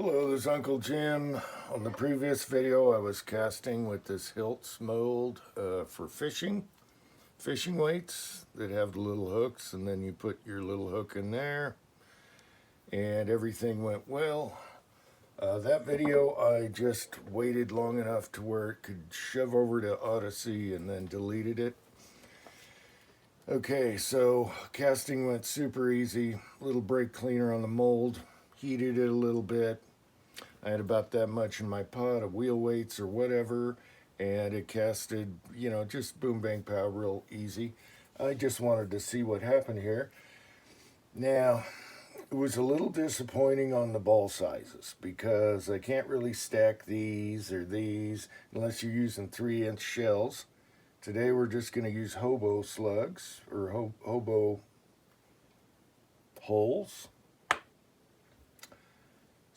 Hello, this is Uncle Jim. On the previous video, I was casting with this Hilts mold for fishing weights that have the little hooks, and then you put your little hook in there, and everything went well. That video, I just waited long enough to where it could shove over to Odyssey and then deleted it. Okay, so casting went super easy. Little brake cleaner on the mold, heated it a little bit. I had about that much in my pot of wheel weights or whatever, and it casted, just boom, bang, pow, real easy. I just wanted to see what happened here. Now, it was a little disappointing on the ball sizes because I can't really stack these or these unless you're using 3-inch shells. Today we're just going to use hobo slugs or hobo holes.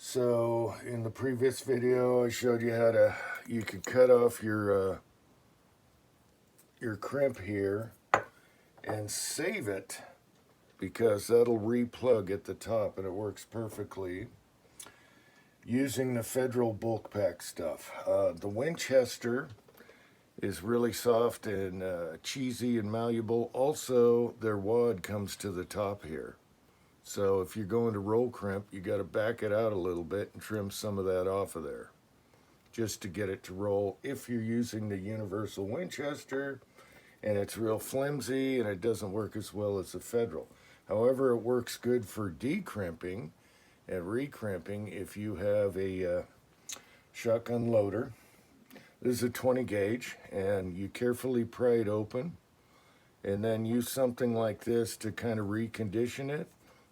So in the previous video I showed you how you could cut off your crimp here and save it because that'll replug at the top and it works perfectly using the Federal bulk pack stuff. The Winchester is really soft and cheesy and malleable. Also, their wad comes to the top here. So if you're going to roll crimp, you got to back it out a little bit and trim some of that off of there just to get it to roll. If you're using the Universal Winchester and it's real flimsy and it doesn't work as well as the Federal. However, it works good for decrimping and recrimping if you have a shotgun loader. This is a 20 gauge and you carefully pry it open and then use something like this to kind of recondition it.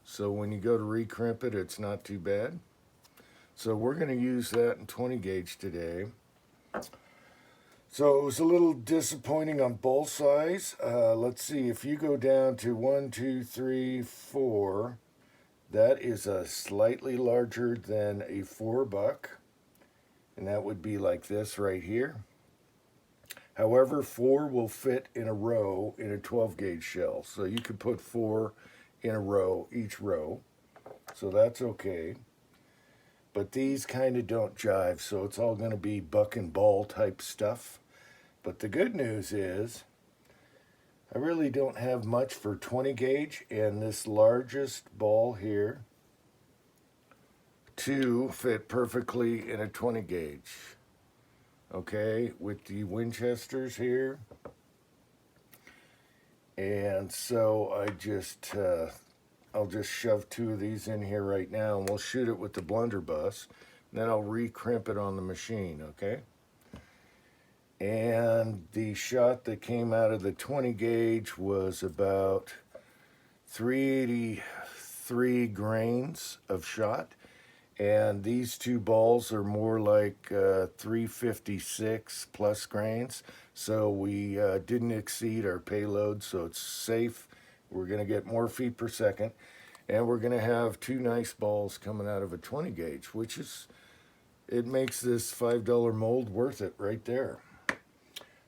So when you go to recrimp it, it's not too bad. So we're going to use that in 20 gauge today. So it was a little disappointing on ball size. Let's see, if you go down to 1, 2, 3, 4, that is a slightly larger than a 4-buck. And that would be like this right here. However, 4 will fit in a row in a 12 gauge shell. So you could put 4 in a row, each row. So that's okay. But these kind of don't jive, so it's all going to be buck and ball type stuff. But the good news is I really don't have much for 20 gauge, and this largest ball here, 2 fit perfectly in a 20 gauge. Okay, with the Winchesters here. And so I'll just shove 2 of these in here right now and we'll shoot it with the blunderbuss. Then I'll recrimp it on the machine, okay? And the shot that came out of the 20 gauge was about 383 grains of shot. And these 2 balls are more like 356 plus grains. So we didn't exceed our payload, so it's safe. We're going to get more feet per second. And we're going to have 2 nice balls coming out of a 20 gauge, which it makes this $5 mold worth it right there.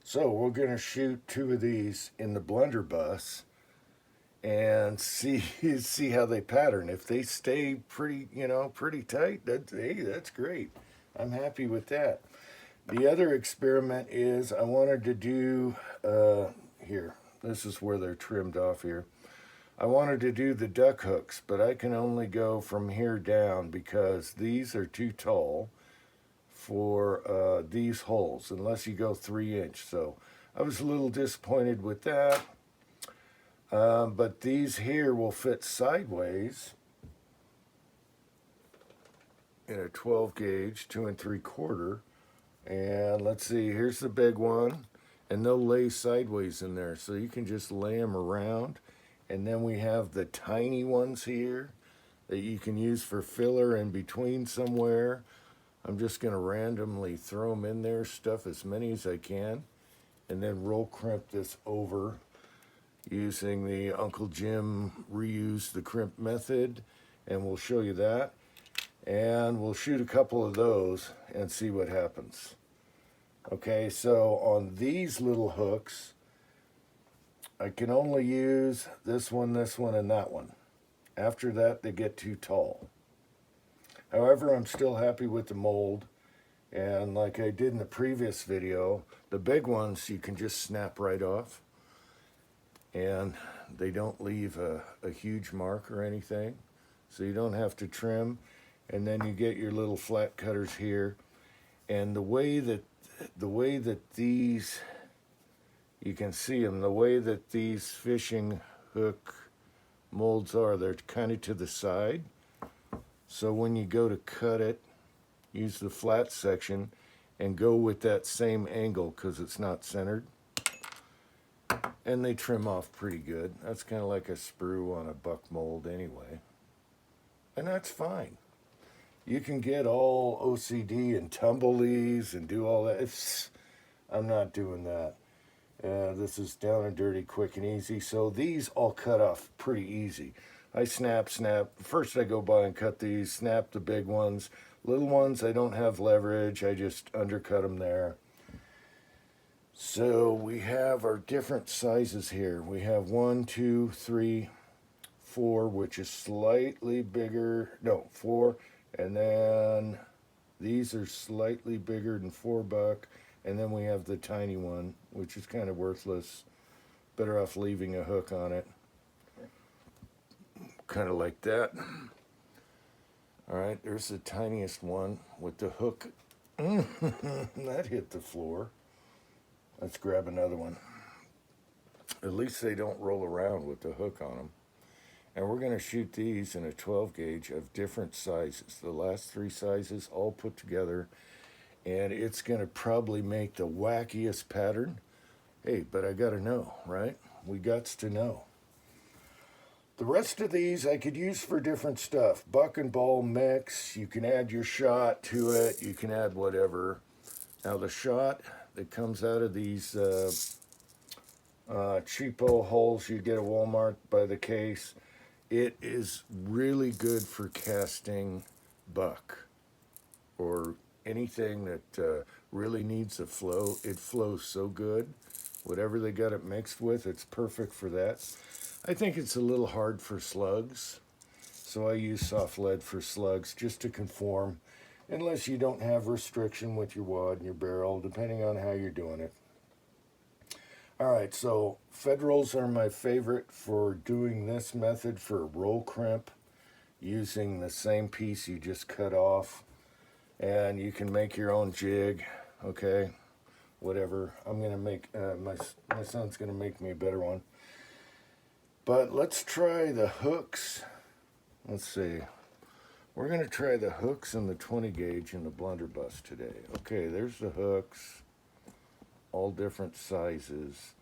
So we're going to shoot 2 of these in the blunderbuss and see how they pattern. If they stay pretty tight, that's great. I'm happy with that. The other experiment is I wanted to do here. This is where they're trimmed off here. I wanted to do the duck hooks, but I can only go from here down because these are too tall for these holes unless you go 3-inch. So I was a little disappointed with that. But these here will fit sideways in a 12 gauge, 2 3/4. And let's see, here's the big one. And they'll lay sideways in there, so you can just lay them around. And then we have the tiny ones here that you can use for filler in between somewhere. I'm just going to randomly throw them in there, stuff as many as I can, and then roll crimp this over using the Uncle Jim reuse the crimp method, and we'll show you that. And we'll shoot a couple of those and see what happens. Okay, so on these little hooks, I can only use this one, and that one. After that, they get too tall. However, I'm still happy with the mold. And like I did in the previous video, the big ones you can just snap right off. And they don't leave a huge mark or anything. So you don't have to trim. And then you get your little flat cutters here. And the way that these, you can see them, the way that these fishing hook molds are, they're kind of to the side. So when you go to cut it, use the flat section and go with that same angle because it's not centered. And they trim off pretty good. That's kind of like a sprue on a buck mold anyway. And that's fine. You can get all OCD and tumble these and do all that. I'm not doing that. This is down and dirty, quick and easy. So these all cut off pretty easy. I snap. First I go by and cut these, snap the big ones. Little ones, I don't have leverage. I just undercut them there. So we have our different sizes here. We have 1, 2, 3, 4, which is slightly bigger. No, 4. And then these are slightly bigger than 4 buck. And then we have the tiny one, which is kind of worthless. Better off leaving a hook on it. Kind of like that. All right, there's the tiniest one with the hook. That hit the floor. Let's grab another one. At least they don't roll around with the hook on them. And we're going to shoot these in a 12 gauge of different sizes. The last 3 sizes all put together. And it's going to probably make the wackiest pattern. Hey, but I got to know, right? We gots to know. The rest of these I could use for different stuff. Buck and ball mix. You can add your shot to it. You can add whatever. Now the shot that comes out of these cheapo hulls you get at Walmart by the case, it is really good for casting buck or anything that really needs a flow. It flows so good. Whatever they got it mixed with, it's perfect for that. I think it's a little hard for slugs, so I use soft lead for slugs just to conform, unless you don't have restriction with your wad and your barrel, depending on how you're doing it. All right, so Federals are my favorite for doing this method for roll crimp, using the same piece you just cut off, and you can make your own jig, okay, whatever. I'm going to make, my son's going to make me a better one. But let's try the hooks. Let's see. We're going to try the hooks and the 20 gauge in the blunderbuss today. Okay, there's the hooks. All different sizes.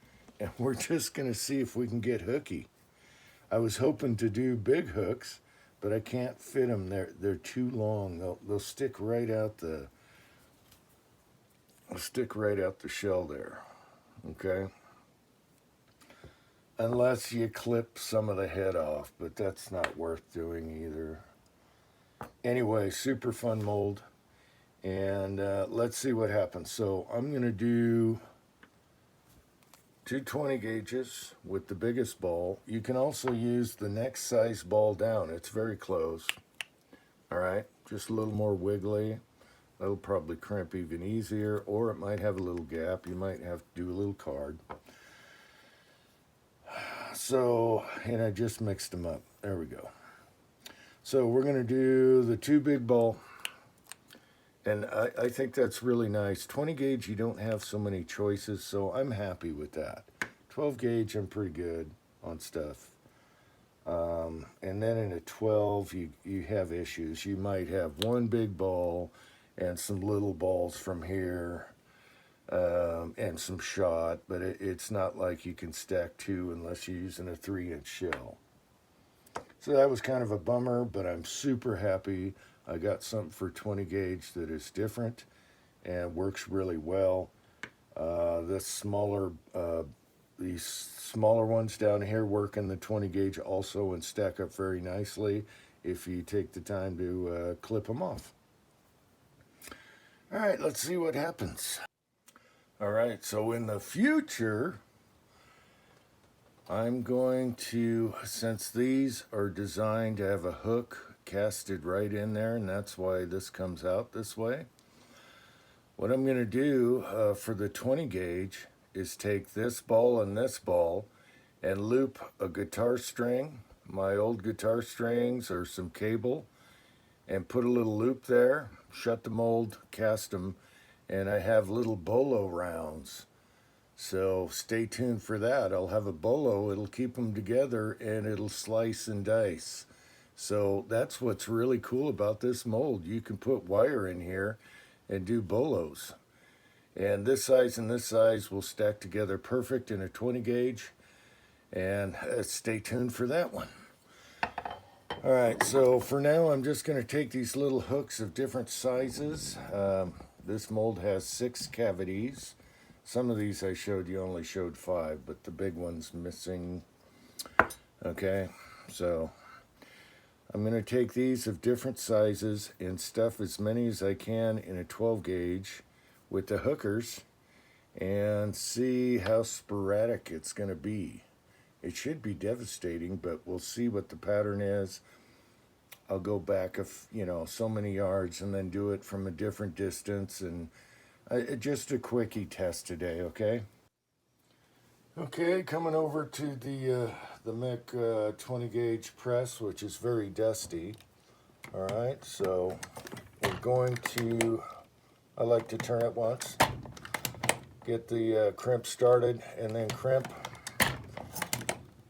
And we're just going to see if we can get hooky. I was hoping to do big hooks, but I can't fit them. They're too long. They'll stick right out the shell there. Okay? Unless you clip some of the head off, but that's not worth doing either. Anyway, super fun mold. And let's see what happens. So I'm going to do 2 20 gauges with the biggest ball. You can also use the next size ball down. It's very close. All right, just a little more wiggly. That'll probably crimp even easier, or it might have a little gap. You might have to do a little card. So, and I just mixed them up. There we go. So we're going to do the 2 big ball. And I think that's really nice. 20 gauge, you don't have so many choices, so I'm happy with that. 12 gauge, I'm pretty good on stuff. And then in a 12, you have issues. You might have 1 big ball and some little balls from here. And some shot, but it's not like you can stack 2 unless you're using a 3-inch shell. So that was kind of a bummer, but I'm super happy. I got something for 20 gauge that is different and works really well. These smaller ones down here work in the 20 gauge also and stack up very nicely if you take the time to clip them off. All right, let's see what happens. All right, so in the future, I'm going to, since these are designed to have a hook casted right in there, and that's why this comes out this way. What I'm going to do for the 20 gauge is take this ball and loop a guitar string, my old guitar strings or some cable, and put a little loop there, shut the mold, cast them, and I have little bolo rounds. So stay tuned for that. I'll have a bolo, it'll keep them together, and it'll slice and dice. So that's what's really cool about this mold. You can put wire in here and do bolos. And this size will stack together perfect in a 20 gauge. And stay tuned for that one. All right, so for now, I'm just going to take these little hooks of different sizes. This mold has 6 cavities. Some of these I showed you only showed 5, but the big one's missing. Okay, so I'm going to take these of different sizes and stuff as many as I can in a 12 gauge with the hookers and see how sporadic it's going to be. It should be devastating, but we'll see what the pattern is. I'll go back so many yards and then do it from a different distance, and just a quickie test today, okay? Okay, coming over to the Mech 20 gauge press, which is very dusty. All right, so we're going to, I like to turn it once, get the crimp started, and then crimp.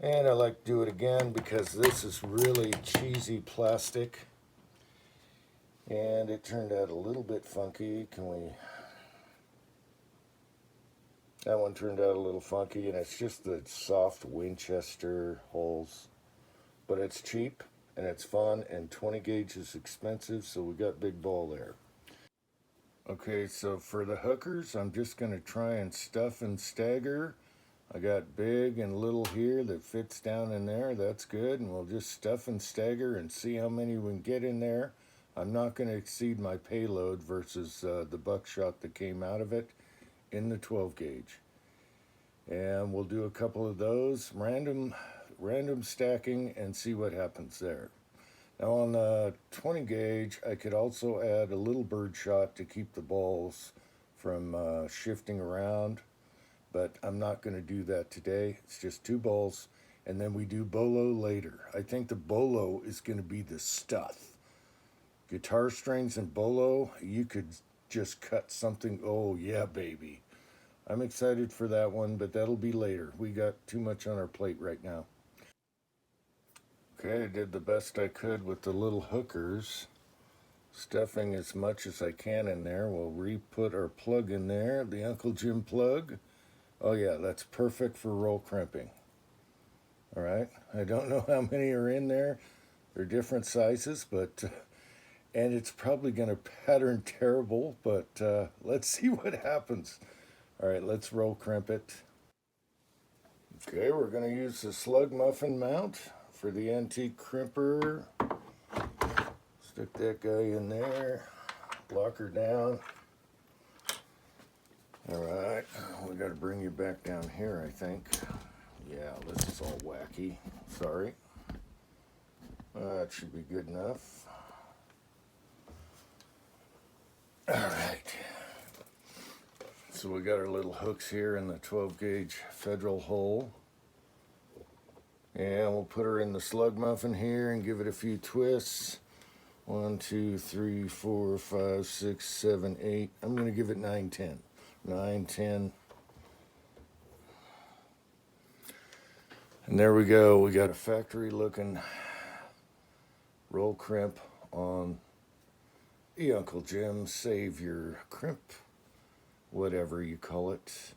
And I like to do it again because this is really cheesy plastic. And it turned out a little bit funky. That one turned out a little funky, and it's just the soft Winchester holes. But it's cheap, and it's fun, and 20 gauge is expensive, so we got big ball there. Okay, so for the hookers, I'm just going to try and stuff and stagger. I got big and little here that fits down in there. That's good, and we'll just stuff and stagger and see how many we can get in there. I'm not going to exceed my payload versus the buckshot that came out of it in the 12 gauge. And we'll do a couple of those, random stacking, and see what happens there. Now on the 20 gauge, I could also add a little bird shot to keep the balls from shifting around. But I'm not going to do that today. It's just 2 balls, and then we do bolo later. I think the bolo is going to be the stuff. Guitar strings and bolo, you could just cut something. Oh, yeah, baby. I'm excited for that one, but that'll be later. We got too much on our plate right now. Okay, I did the best I could with the little hookers. Stuffing as much as I can in there. We'll re-put our plug in there, the Uncle Jim plug. Oh yeah, that's perfect for roll crimping. All right, I don't know how many are in there. They're different sizes, but, and it's probably gonna pattern terrible, but let's see what happens. All right, let's roll crimp it. Okay, we're gonna use the slug muffin mount for the antique crimper. Stick that guy in there, block her down. All right, we got to bring you back down here, I think. Yeah, this is all wacky. Sorry. That should be good enough. All right. So we got our little hooks here in the 12 gauge Federal hole. And we'll put her in the slug muffin here and give it a few twists. 1, 2, 3, 4, 5, 6, 7, 8. I'm going to give it 9, 10. 9, 10. And there we go. We got a factory looking roll crimp on the Uncle Jim Savior crimp, whatever you call it.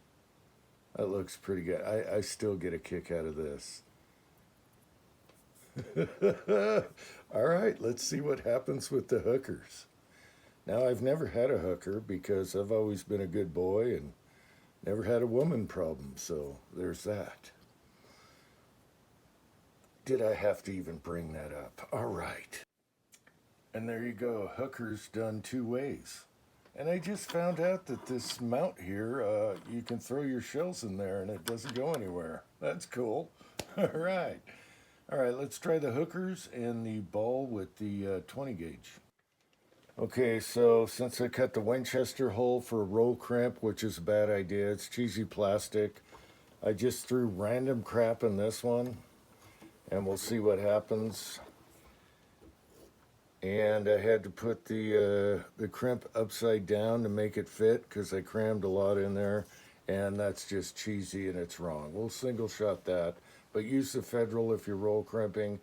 That looks pretty good. I still get a kick out of this. All right, let's see what happens with the hookers. Now, I've never had a hooker because I've always been a good boy and never had a woman problem, so there's that. Did I have to even bring that up? All right. And there you go, hookers done 2 ways. And I just found out that this mount here, you can throw your shells in there and it doesn't go anywhere. That's cool. All right. All right, let's try the hookers and the ball with the 20 gauge. Okay, so since I cut the Winchester hole for a roll crimp, which is a bad idea, it's cheesy plastic, I just threw random crap in this one, and we'll see what happens. And I had to put the crimp upside down to make it fit because I crammed a lot in there, and that's just cheesy and it's wrong. We'll single shot that, but use the Federal if you're roll crimping,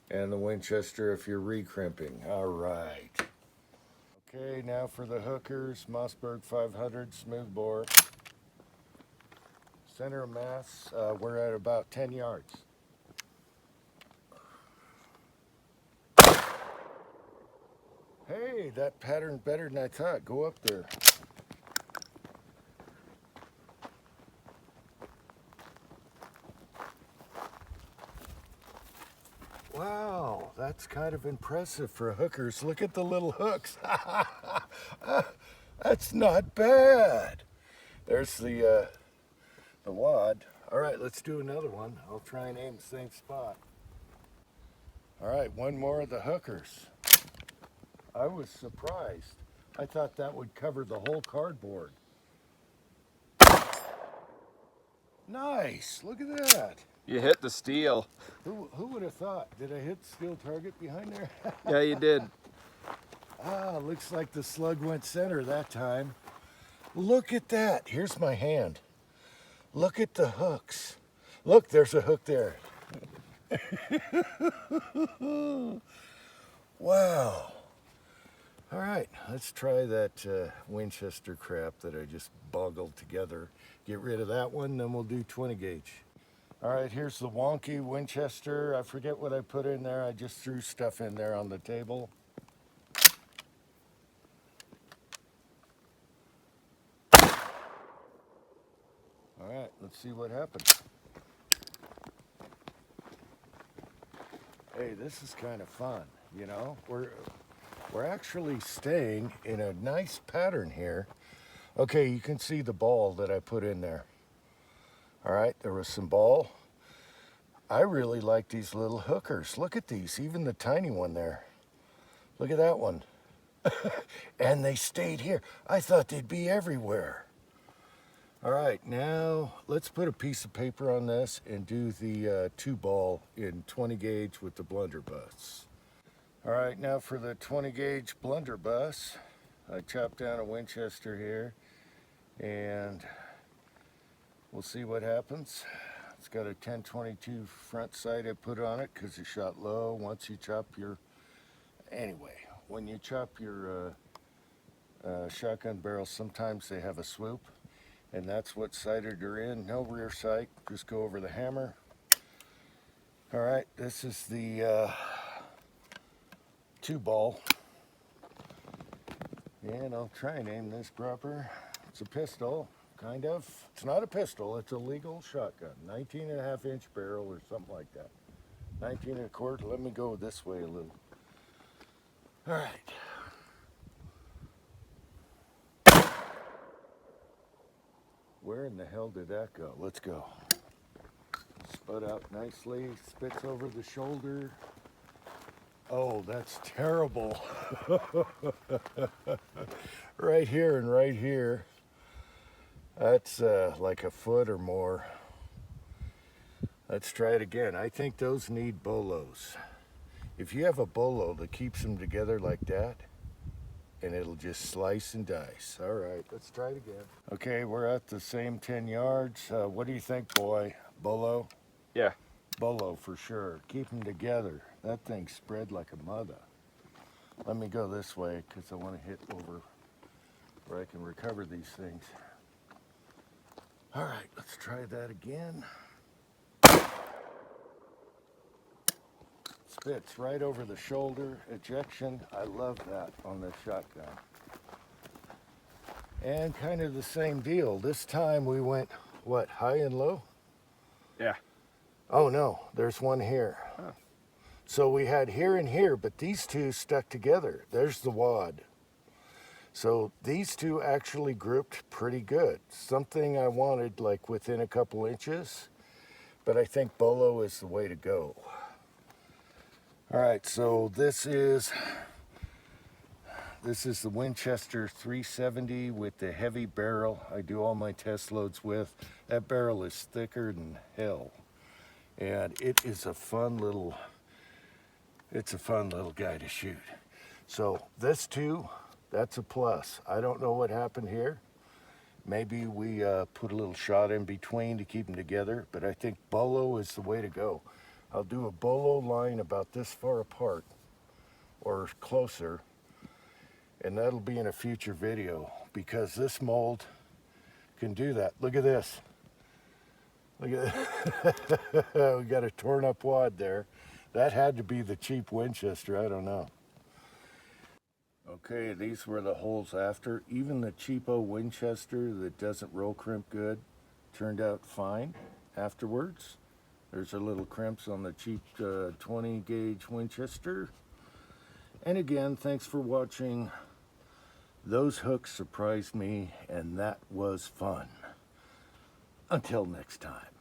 and the Winchester if you're re-crimping. All right. Okay, now for the hookers, Mossberg 500 smooth bore. Center of mass, we're at about 10 yards. Hey, that pattern's better than I thought. Go up there. Wow, that's kind of impressive for hookers. Look at the little hooks. That's not bad. There's the wad. All right, let's do another one. I'll try and aim the same spot. All right, one more of the hookers. I was surprised. I thought that would cover the whole cardboard. Nice, look at that. You hit the steel. Who would have thought? Did I hit steel target behind there? Yeah, you did. Looks like the slug went center that time. Look at that. Here's my hand. Look at the hooks. Look, there's a hook there. Wow. All right, let's try that Winchester crap that I just boggled together. Get rid of that one, then we'll do 20 gauge. All right, here's the wonky Winchester. I forget what I put in there. I just threw stuff in there on the table. All right, let's see what happens. Hey, this is kind of fun, you know? We're actually staying in a nice pattern here. Okay, you can see the ball that I put in there. All right, there was some ball. I really like these little hookers. Look at these, even the tiny one there. Look at that one. And they stayed here. I thought they'd be everywhere. All right, now let's put a piece of paper on this and do the 2-ball in 20 gauge with the blunderbuss. All right, now for the 20 gauge blunderbuss, I chopped down a Winchester here, and we'll see what happens. It's got a 1022 front sight I put on it because it shot low. Once you chop your, anyway, when you chop your shotgun barrels, sometimes they have a swoop, and that's what sighted her in. No rear sight, just go over the hammer. All right, this is the 2-ball, and I'll try and aim this proper. It's a pistol, kind of. It's not a pistol, it's a legal shotgun. 19.5-inch barrel or something like that. 19.25. Let me go this way a little. All right. Where in the hell did that go? Let's go. Spud out nicely, spits over the shoulder. Oh, that's terrible. Right here and right here. That's like a foot or more. Let's try it again. I think those need bolos. If you have a bolo that keeps them together like that, and it'll just slice and dice. All right, let's try it again. Okay, we're at the same 10 yards. What do you think, boy? Bolo? Yeah. Bolo for sure. Keep them together. That thing spread like a mother. Let me go this way because I want to hit over where I can recover these things. All right, let's try that again. Spits right over the shoulder. Ejection. I love that on the shotgun. And kind of the same deal. This time we went, what, high and low? Yeah. Oh no, there's one here. Huh. So we had here and here, but these two stuck together. There's the wad. So these two actually grouped pretty good. Something I wanted like within a couple inches, but I think bolo is the way to go. All right, so this is the Winchester 370 with the heavy barrel I do all my test loads with. That barrel is thicker than hell. And it is a fun little guy to shoot. So this too, that's a plus. I don't know what happened here. Maybe we put a little shot in between to keep them together, but I think bolo is the way to go. I'll do a bolo line about this far apart or closer, and that'll be in a future video because this mold can do that. Look at this. Look at that. We got a torn up wad there. That had to be the cheap Winchester, I don't know. Okay, these were the holes after. Even the cheapo Winchester that doesn't roll crimp good turned out fine afterwards. There's a little crimps on the cheap 20 gauge Winchester. And again, thanks for watching. Those hooks surprised me, and that was fun. Until next time.